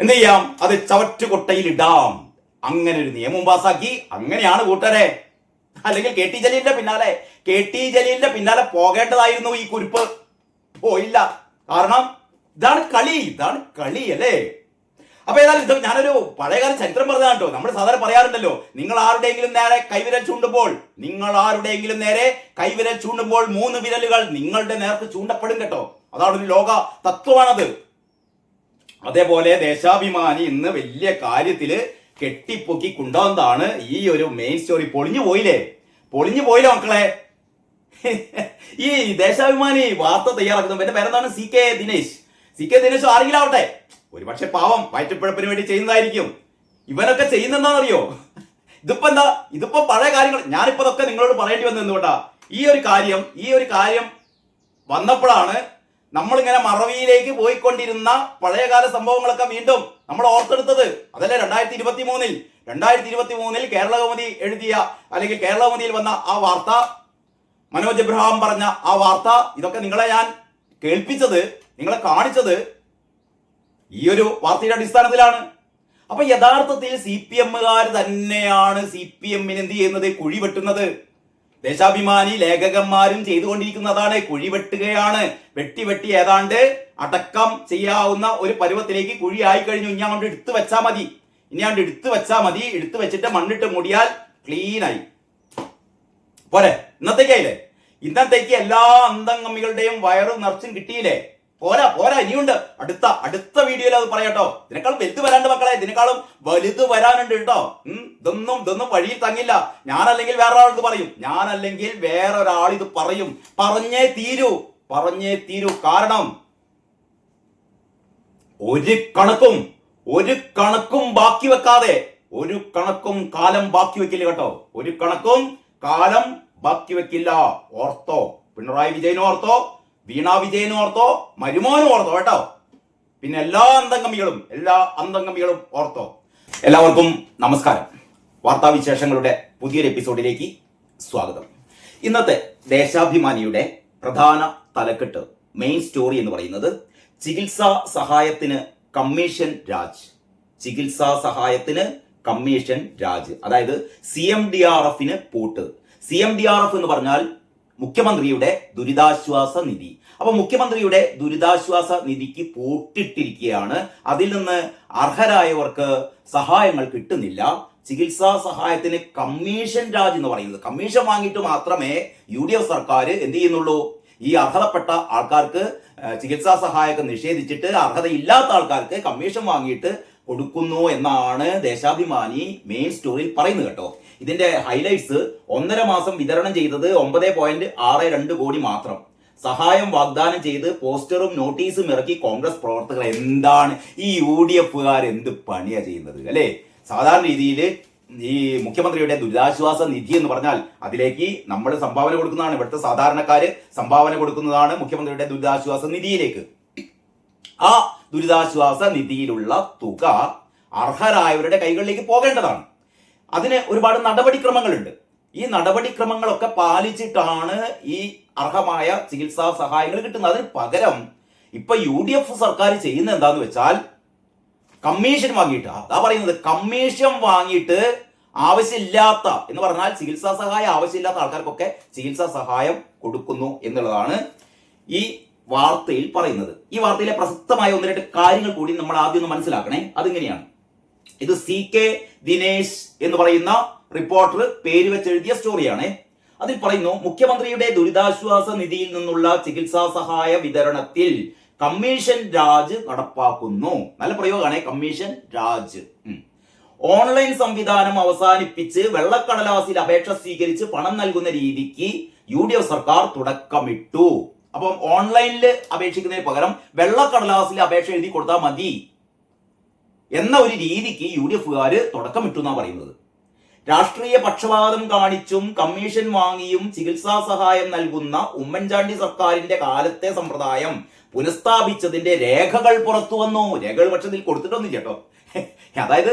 എന്ത് ചെയ്യാം? അത് ചവറ്റുകൊട്ടയിൽ ഇടാം. അങ്ങനെ ഒരു നിയമം പാസാക്കി. അങ്ങനെയാണ് കൂട്ടരെ. അല്ലെങ്കിൽ KT ജലീലിന്റെ പിന്നാലെ പോകേണ്ടതായിരുന്നു ഈ കുരിപ്പ്. പോയില്ല. കാരണം ഇതാണ് കളി അല്ലേ? അപ്പൊ ഏതായാലും ഞാനൊരു പഴയകാല ചരിത്രം പറഞ്ഞതാണ് കേട്ടോ. നമ്മൾ സാധാരണ പറയാറുണ്ടല്ലോ, നിങ്ങൾ ആരുടെയെങ്കിലും നേരെ കൈവിരൽ ചൂണ്ടുമ്പോൾ 3 വിരലുകൾ നിങ്ങളുടെ നേർക്ക് ചൂണ്ടപ്പെടും കേട്ടോ. അതാണ് ഒരു ലോക തത്വമാണത്. അതേപോലെ ദേശാഭിമാനി ഇന്ന് വലിയ കാര്യത്തില് കെട്ടിപ്പൊക്കി കൊണ്ടുവന്നതാണ് ഈ ഒരു മെയിൻ സ്റ്റോറി. പൊളിഞ്ഞു പോയില്ലേ മക്കളെ? ഈ ദേശാഭിമാനി വാർത്ത തയ്യാറാക്കുന്നത് എന്റെ പേരെന്താണ്? CK ദിനേശ് ആരെങ്കിലും ആവട്ടെ. ഒരുപക്ഷെ പാവം വയറ്റപ്പിഴപ്പിന് വേണ്ടി ചെയ്യുന്നതായിരിക്കും. ഇവനൊക്കെ ചെയ്യുന്നെന്താണെന്നറിയോ? ഇതിപ്പോ പഴയ കാര്യങ്ങൾ. ഞാനിപ്പോ അതൊക്കെ നിങ്ങളോട് പറയേണ്ടി വന്നു എന്തുകൊണ്ടാ? ഈ ഒരു കാര്യം വന്നപ്പോഴാണ് നമ്മളിങ്ങനെ മറവിയിലേക്ക് പോയിക്കൊണ്ടിരുന്ന പഴയകാല സംഭവങ്ങളൊക്കെ വീണ്ടും നമ്മൾ ഓർത്തെടുത്തത്. അതല്ലേ 2023 കേരളകൗമുദി എഴുതിയ, അല്ലെങ്കിൽ കേരളകൗമുദിയിൽ വന്ന ആ വാർത്ത. മനോജ് എബ്രഹാം പറഞ്ഞ ആ വാർത്ത, ഇതൊക്കെ നിങ്ങളെ ഞാൻ കേൾപ്പിച്ചത്, നിങ്ങളെ കാണിച്ചത് ഈ ഒരു വാർത്തയുടെ അടിസ്ഥാനത്തിലാണ്. അപ്പൊ യഥാർത്ഥത്തിൽ CPM-കാർ തന്നെയാണ് CPM-ന് എന്ത് ചെയ്യുന്നത്? കുഴി വെട്ടുന്നത്. ദേശാഭിമാനി ലേഖകന്മാരും ചെയ്തുകൊണ്ടിരിക്കുന്നതാണ്, കുഴി വെട്ടുകയാണ്. വെട്ടി ഏതാണ്ട് അടക്കം ചെയ്യാവുന്ന ഒരു പരുവത്തിലേക്ക് കുഴി ആയി കഴിഞ്ഞു. ഇനി അങ്ങോട്ട് എടുത്തു വെച്ചാൽ മതി. എടുത്തു വെച്ചിട്ട് മണ്ണിട്ട് മൂടിയാൽ ക്ലീനായി പോരെ. ഇന്നത്തേക്ക് എല്ലാ അന്തംഗമ്മികളുടെയും വയറും നിറച്ചും കിട്ടിയില്ലേ? പോരാ ഇനിയുണ്ട്. അടുത്ത വീഡിയോയിൽ അത് പറയാട്ടോ. ഇതിനേക്കാളും വലുത് വരാണ്ട് മക്കളെ, ഇതിനേക്കാളും വലുത് വരാനുണ്ട് കേട്ടോ. ഇതൊന്നും വഴിയിൽ തങ്ങില്ല. ഞാനല്ലെങ്കിൽ വേറൊരാൾ ഇത് പറയും, ഞാനല്ലെങ്കിൽ വേറൊരാൾ ഇത് പറയും. പറഞ്ഞേ തീരൂ. കാരണം ഒരു കണക്കും ബാക്കി വെക്കാതെ, ഒരു കണക്കും കാലം ബാക്കി വെക്കില്ല കേട്ടോ. ഒരു കണക്കും കാലം ബാക്കി വെക്കില്ല. ഓർത്തോ, പിണറായി വിജയനും ഓർത്തോ, വീണ വിജയനും ഓർത്തോ, മരുമോനും ഓർത്തോ കേട്ടോ. പിന്നെ എല്ലാ അന്തംഗമികളും ഓർത്തോ. എല്ലാവർക്കും നമസ്കാരം. വാർത്താവിശേഷങ്ങളുടെ പുതിയൊരു എപ്പിസോഡിലേക്ക് സ്വാഗതം. ഇന്നത്തെ ദേശാഭിമാനിയുടെ പ്രധാന തലക്കെട്ട്, മെയിൻ സ്റ്റോറി എന്ന് പറയുന്നത് ചികിത്സാ സഹായത്തിന് കമ്മീഷൻ രാജ്. അതായത് CMDRF-ന് പൂട്ട്. CMDRF എന്ന് പറഞ്ഞാൽ മുഖ്യമന്ത്രിയുടെ ദുരിതാശ്വാസ നിധി. അപ്പൊ മുഖ്യമന്ത്രിയുടെ ദുരിതാശ്വാസ നിധിക്ക് പൂട്ടിട്ടിരിക്കുകയാണ്. അതിൽ നിന്ന് അർഹരായവർക്ക് സഹായങ്ങൾ കിട്ടുന്നില്ല. ചികിത്സാ സഹായത്തിന് കമ്മീഷൻ രാജ് എന്ന് പറയുന്നത്, കമ്മീഷൻ വാങ്ങിയിട്ട് മാത്രമേ UDF സർക്കാർ എന്ത് ചെയ്യുന്നുള്ളൂ? ഈ അർഹതപ്പെട്ട ആൾക്കാർക്ക് ചികിത്സാ സഹായമൊക്കെ നിഷേധിച്ചിട്ട് അർഹതയില്ലാത്ത ആൾക്കാർക്ക് കമ്മീഷൻ വാങ്ങിയിട്ട് കൊടുക്കുന്നു എന്നാണ് ദേശാഭിമാനി മെയിൻ സ്റ്റോറിയിൽ പറയുന്നത് കേട്ടോ. ഇതിന്റെ ഹൈലൈറ്റ്സ്, 1.5 മാസം വിതരണം ചെയ്തത് 9.62 കോടി മാത്രം. സഹായം വാഗ്ദാനം ചെയ്ത് പോസ്റ്ററും നോട്ടീസും ഇറക്കി കോൺഗ്രസ് പ്രവർത്തകർ. എന്താണ് ഈ UDF-കാർ എന്ത് പണിയാ ചെയ്യുന്നത് അല്ലേ? സാധാരണ രീതിയിൽ ഈ മുഖ്യമന്ത്രിയുടെ ദുരിതാശ്വാസ നിധി എന്ന് പറഞ്ഞാൽ അതിലേക്ക് നമ്മൾ സംഭാവന കൊടുക്കുന്നതാണ്. ഇവിടുത്തെ സാധാരണക്കാര് സംഭാവന കൊടുക്കുന്നതാണ് മുഖ്യമന്ത്രിയുടെ ദുരിതാശ്വാസ നിധിയിലേക്ക്. ആ ദുരിതാശ്വാസ നിധിയിലുള്ള തുക അർഹരായവരുടെ കൈകളിലേക്ക് പോകേണ്ടതാണ്. അതിന് ഒരുപാട് നടപടിക്രമങ്ങളുണ്ട്. ഈ നടപടിക്രമങ്ങളൊക്കെ പാലിച്ചിട്ടാണ് ഈ അർഹമായ ചികിത്സാ സഹായങ്ങൾ കിട്ടുന്നത്. അതിന് പകരം ഇപ്പൊ UDF സർക്കാർ ചെയ്യുന്നത് എന്താന്ന് വെച്ചാൽ കമ്മീഷൻ വാങ്ങിയിട്ട്, അതാ പറയുന്നത്, കമ്മീഷൻ വാങ്ങിയിട്ട് ആവശ്യമില്ലാത്ത എന്ന് പറഞ്ഞാൽ ചികിത്സാ സഹായം ആവശ്യമില്ലാത്ത ആൾക്കാർക്കൊക്കെ ചികിത്സാ സഹായം കൊടുക്കുന്നു എന്നുള്ളതാണ് ഈ വാർത്തയിൽ പറയുന്നത്. ഈ വാർത്തയിലെ പ്രസക്തമായ 1-2 കാര്യങ്ങൾ കൂടി നമ്മൾ ആദ്യം ഒന്ന് മനസ്സിലാക്കണേ. അതിങ്ങനെയാണ്. ഇത് CK ദിനേശ് എന്ന് പറയുന്ന റിപ്പോർട്ടർ പേര് വെച്ചെഴുതിയ സ്റ്റോറിയാണ്. അതിൽ പറയുന്നു, മുഖ്യമന്ത്രിയുടെ ദുരിതാശ്വാസ നിധിയിൽ നിന്നുള്ള ചികിത്സാ സഹായ വിതരണത്തിൽ കമ്മീഷൻ രാജ് നടപ്പാക്കുന്നു. നല്ല പ്രയോഗമാണ്, കമ്മീഷൻ രാജ്. ഓൺലൈൻ സംവിധാനം അവസാനിപ്പിച്ച് വെള്ളക്കടലാസിൽ അപേക്ഷ സ്വീകരിച്ച് പണം നൽകുന്ന രീതിക്ക് UDF സർക്കാർ തുടക്കമിട്ടു. അപ്പം ഓൺലൈനിൽ അപേക്ഷിക്കുന്നതിന് പകരം വെള്ളക്കടലാസിൽ അപേക്ഷ എഴുതി കൊടുത്താൽ മതി എന്ന ഒരു രീതിക്ക് UDF-കാർ തുടക്കമിട്ടു എന്നാണ് പറയുന്നത്. രാഷ്ട്രീയ പക്ഷപാതം കാണിച്ചും കമ്മീഷൻ വാങ്ങിയും ചികിത്സാ സഹായം നൽകുന്ന ഉമ്മൻചാണ്ടി സർക്കാരിന്റെ കാലത്തെ സമ്പ്രദായം പുനഃസ്ഥാപിച്ചതിന്റെ രേഖകൾ പുറത്തു വന്നു. രേഖകൾ പക്ഷത്തിൽ കൊടുത്തിട്ടൊന്നും കേട്ടോ. അതായത്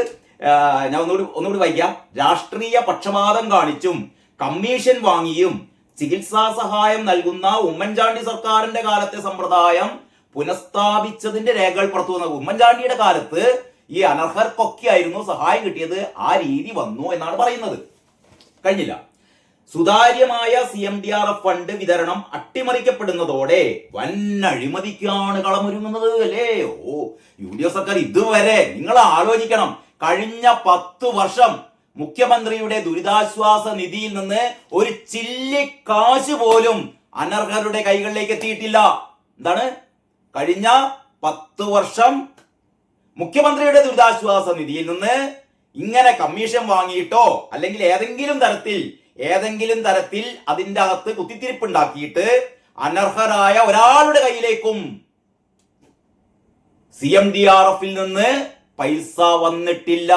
ഞാൻ ഒന്നുകൂടി വായിക്കാം. രാഷ്ട്രീയ പക്ഷപാതം കാണിച്ചും കമ്മീഷൻ വാങ്ങിയും ചികിത്സാ സഹായം നൽകുന്ന ഉമ്മൻചാണ്ടി സർക്കാരിന്റെ കാലത്തെ സമ്പ്രദായം പുനഃസ്ഥാപിച്ചതിന്റെ രേഖകൾ പുറത്തു വന്നു. ഉമ്മൻചാണ്ടിയുടെ കാലത്ത് ഈ അനർഹർക്കൊക്കെ ആയിരുന്നു സഹായം കിട്ടിയത്. ആ രീതി വന്നു എന്നാണ് പറയുന്നത്. കഴിഞ്ഞില്ല. സുതാര്യമായ CMDRF ഫണ്ട് വിതരണം അട്ടിമറിക്കപ്പെടുന്നതോടെ വൻ അഴിമതിക്കാണ് കളമൊരുങ്ങുന്നത് അല്ലേ? UDF സർക്കാർ ഇതുവരെ, നിങ്ങൾ ആലോചിക്കണം, കഴിഞ്ഞ 10 വർഷം മുഖ്യമന്ത്രിയുടെ ദുരിതാശ്വാസ നിധിയിൽ നിന്ന് ഒരു ചില്ലി കാശ് പോലും അനർഹരുടെ കൈകളിലേക്ക് എത്തിയിട്ടില്ല. എന്താണ്? കഴിഞ്ഞ 10 വർഷം മുഖ്യമന്ത്രിയുടെ ദുരിതാശ്വാസ നിധിയിൽ നിന്ന് ഇങ്ങനെ കമ്മീഷൻ വാങ്ങിയിട്ടോ അല്ലെങ്കിൽ ഏതെങ്കിലും തരത്തിൽ അതിന്റെ അകത്ത് കുത്തിത്തിരിപ്പുണ്ടാക്കിയിട്ട് അനർഹരായ ഒരാളുടെ കയ്യിലേക്കും CMDRF-ൽ നിന്ന് പൈസ വന്നിട്ടില്ല.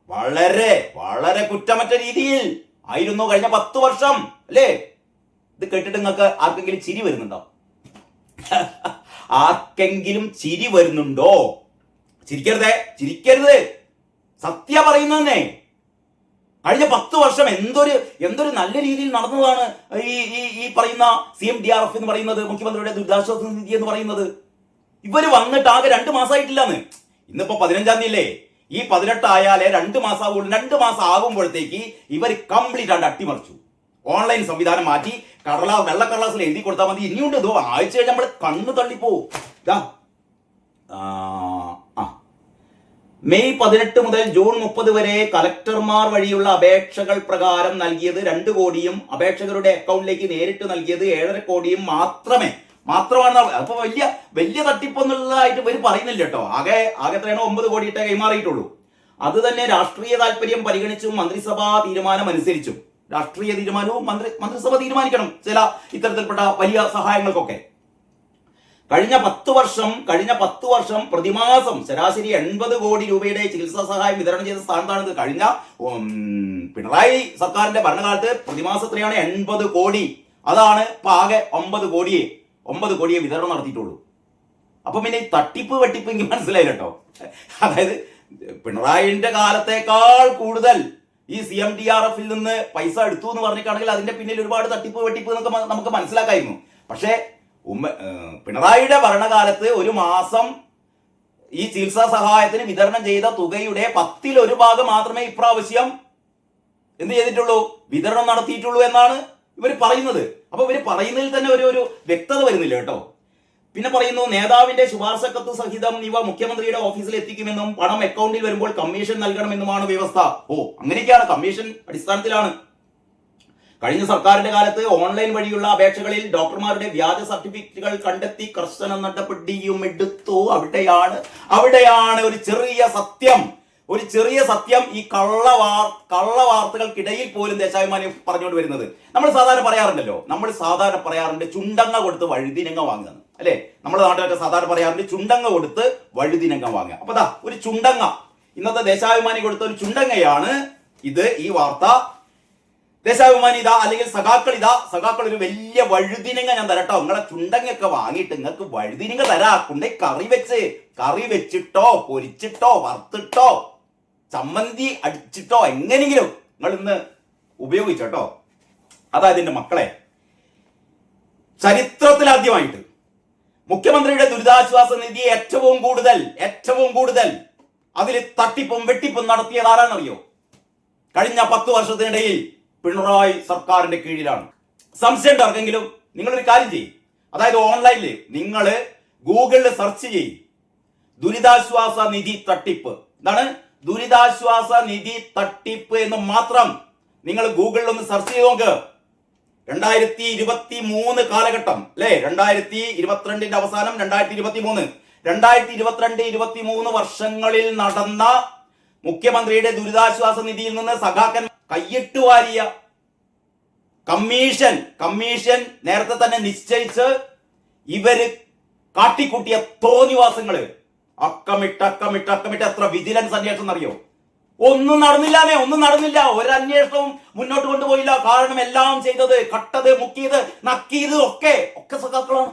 വളരെ വളരെ കുറ്റമറ്റ രീതിയിൽ ആയിരുന്നു കഴിഞ്ഞ 10 വർഷം അല്ലേ? ഇത് കേട്ടിട്ട് നിങ്ങൾക്ക് ആർക്കെങ്കിലും ചിരി വരുന്നുണ്ടോ? ആർക്കെങ്കിലും ചിരി വരുന്നുണ്ടോ? ചിരിക്കരുത്, സത്യ പറയുന്നേ. കഴിഞ്ഞ 10 വർഷം എന്തൊരു നല്ല രീതിയിൽ നടന്നതാണ് ഈ ഈ ഈ പറയുന്ന CMDRF എന്ന് പറയുന്നത്, മുഖ്യമന്ത്രിയുടെ ദുരിതാശ്വാസ നിധി എന്ന് പറയുന്നത്. ഇവര് വന്നിട്ട് ആകെ 2 മാസമായിട്ടില്ലാന്ന്. ഇന്നിപ്പോ 15-ാം തീയതി അല്ലേ? ഈ 18 ആയാലേ 2 മാസം ആകുള്ളൂ. 2 മാസം ആകുമ്പോഴത്തേക്ക് ഇവർ കംപ്ലീറ്റ് ആയിട്ട് അട്ടിമറിച്ചു. ഓൺലൈൻ സംവിധാനം മാറ്റി വെള്ളക്കടലാസിൽ എഴുതി കൊടുത്താൽ മതി. ഇനിയുണ്ട് ഇതോ ആഴ്ച കഴിഞ്ഞ് നമ്മൾ കണ്ണ് തള്ളിപ്പോവും. മെയ് 18 മുതൽ ജൂൺ 30 വരെ കലക്ടർമാർ വഴിയുള്ള അപേക്ഷകൾ പ്രകാരം നൽകിയത് 2 കോടിയും അപേക്ഷകരുടെ അക്കൗണ്ടിലേക്ക് നേരിട്ട് നൽകിയത് 7.5 കോടിയും മാത്രമാണ്. അപ്പൊ വലിയ തട്ടിപ്പൊന്നുള്ളതായിട്ട് ഇവർ പറയുന്നില്ല കേട്ടോ. ആകെ എത്രയാണോ 9 കോടിയിട്ടേ കൈമാറിയിട്ടുള്ളൂ. അത് തന്നെ രാഷ്ട്രീയ താല്പര്യം പരിഗണിച്ചും മന്ത്രിസഭാ തീരുമാനം അനുസരിച്ചും, രാഷ്ട്രീയ തീരുമാനവും മന്ത്രിസഭ തീരുമാനിക്കണം ചില ഇത്തരത്തിൽപ്പെട്ട വലിയ സഹായങ്ങൾക്കൊക്കെ. കഴിഞ്ഞ 10 വർഷം പ്രതിമാസം ശരാശരി 80 കോടി രൂപയുടെ ചികിത്സാ സഹായം വിതരണം ചെയ്ത സ്ഥാനത്താണിത്. കഴിഞ്ഞ പിണറായി സർക്കാരിന്റെ ഭരണകാലത്ത് പ്രതിമാസം എത്രയാണ്? 80 കോടി. അതാണ് ഇപ്പൊ ആകെ 9 കോടിയെ വിതരണം നടത്തിയിട്ടുള്ളൂ. അപ്പൊ പിന്നെ ഈ തട്ടിപ്പ് വെട്ടിപ്പ് എനിക്ക് മനസ്സിലായില്ല കേട്ടോ. അതായത് പിണറായിന്റെ കാലത്തേക്കാൾ കൂടുതൽ ഈ CMDRF-ൽ നിന്ന് പൈസ എടുത്തു എന്ന് പറഞ്ഞിട്ടാണെങ്കിൽ അതിന്റെ പിന്നിൽ ഒരുപാട് തട്ടിപ്പ് വെട്ടിപ്പ് എന്നൊക്കെ നമുക്ക് മനസ്സിലാക്കായിരുന്നു. പക്ഷേ പിണറായിയുടെ ഭരണകാലത്ത് ഒരു മാസം ഈ ചികിത്സാ സഹായത്തിന് വിതരണം ചെയ്ത തുകയുടെ 10-ൽ 1 ഭാഗം മാത്രമേ ഇപ്രാവശ്യം എന്ത് ചെയ്തിട്ടുള്ളൂ? വിതരണം നടത്തിയിട്ടുള്ളൂ എന്നാണ് ഇവർ പറയുന്നത്. അപ്പൊ ഇവർ പറയുന്നതിൽ തന്നെ ഒരു വ്യക്തത വരുന്നില്ല കേട്ടോ. പിന്നെ പറയുന്നു, നേതാവിന്റെ ശുപാർശ കത്ത് സഹിതം ഇവ മുഖ്യമന്ത്രിയുടെ ഓഫീസിൽ എത്തിക്കുമെന്നും പണം അക്കൗണ്ടിൽ വരുമ്പോൾ കമ്മീഷൻ നൽകണമെന്നുമാണ് വ്യവസ്ഥ. അങ്ങനെയൊക്കെയാണ്, കമ്മീഷൻ അടിസ്ഥാനത്തിലാണ്. കഴിഞ്ഞ സർക്കാരിന്റെ കാലത്ത് ഓൺലൈൻ വഴിയുള്ള അപേക്ഷകളിൽ ഡോക്ടർമാരുടെ വ്യാജ സർട്ടിഫിക്കറ്റുകൾ കണ്ടെത്തി കർശന നടപടിയും എടുത്തു. അവിടെയാണ് ഒരു ചെറിയ സത്യം ഈ കള്ളവാർത്തകൾക്കിടയിൽ പോലും ദേശാഭിമാനി പറഞ്ഞുകൊണ്ട് വരുന്നത്. നമ്മൾ സാധാരണ പറയാറുണ്ട് ചുണ്ടങ്ങ കൊടുത്ത് വഴുതിനങ്ങ വാങ്ങുക അല്ലെ? നമ്മുടെ നാട്ടിലൊക്കെ സാധാരണ പറയാറുണ്ട് ചുണ്ടങ്ങ കൊടുത്ത് വഴുതിനങ്ങ വാങ്ങുക. അപ്പൊ ഒരു ചുണ്ടങ്ങ, ഇന്നത്തെ ദേശാഭിമാനി കൊടുത്ത ഒരു ചുണ്ടങ്ങയാണ് ഇത്. ഈ വാർത്ത ദേശാഭിമാനി അല്ലെങ്കിൽ സഖാക്കൾ ഒരു വലിയ വഴുതിനങ്ങ ഞാൻ തരട്ടോ, നിങ്ങളെ ചുണ്ടങ്ങയൊക്കെ വാങ്ങിയിട്ട് നിങ്ങൾക്ക് വഴുതിനങ്ങ തരാ, കൊണ്ടേ കറി വെച്ചിട്ടോ പൊരിച്ചിട്ടോ വറുത്തിട്ടോ ചമ്മന്തി അടിച്ചിട്ടോ എങ്ങനെയെങ്കിലും നിങ്ങൾ ഇന്ന് ഉപയോഗിച്ചോട്ടോ. അതായത് എന്റെ മക്കളെ, ചരിത്രത്തിലാദ്യമായിട്ട് മുഖ്യമന്ത്രിയുടെ ദുരിതാശ്വാസ നിധി ഏറ്റവും കൂടുതൽ അതിൽ തട്ടിപ്പും വെട്ടിപ്പും നടത്തിയത് ആരാണെന്നറിയോ? കഴിഞ്ഞ 10 വർഷത്തിനിടയിൽ പിണറായി സർക്കാരിന്റെ കീഴിലാണ്. സംശയം ആർക്കെങ്കിലും? നിങ്ങളൊരു കാര്യം ചെയ്യും, അതായത് ഓൺലൈനിൽ നിങ്ങൾ ഗൂഗിളിൽ സെർച്ച് ചെയ്യും ദുരിതാശ്വാസ നിധി തട്ടിപ്പ്. എന്താണ് ദുരിതാശ്വാസ നിധി തട്ടിപ്പ് എന്ന് മാത്രം നിങ്ങൾ ഗൂഗിളിൽ ഒന്ന് സെർച്ച് ചെയ്ത് നോക്ക്. 2023 കാലഘട്ടം അല്ലെ, 2022 അവസാനം 2023 വർഷങ്ങളിൽ നടന്ന മുഖ്യമന്ത്രിയുടെ ദുരിതാശ്വാസ നിധിയിൽ നിന്ന് സഖാക്കൻ കയ്യിട്ട് വാരിയ കമ്മീഷൻ നേരത്തെ തന്നെ നിശ്ചയിച്ച് ഇവര് കാട്ടിക്കൂട്ടിയ തോന്നിവാസങ്ങള് അക്കമിട്ട് എത്ര വിജിലൻസ് അന്വേഷണം അറിയോ? ഒന്നും നടന്നില്ല. ഒരന്വേഷണവും മുന്നോട്ട് കൊണ്ടുപോയില്ല. കാരണം എല്ലാം ചെയ്തത്, കട്ടത്, മുക്കിയത്, നക്കിയത് ഒക്കെ സഖാക്കളാണ്.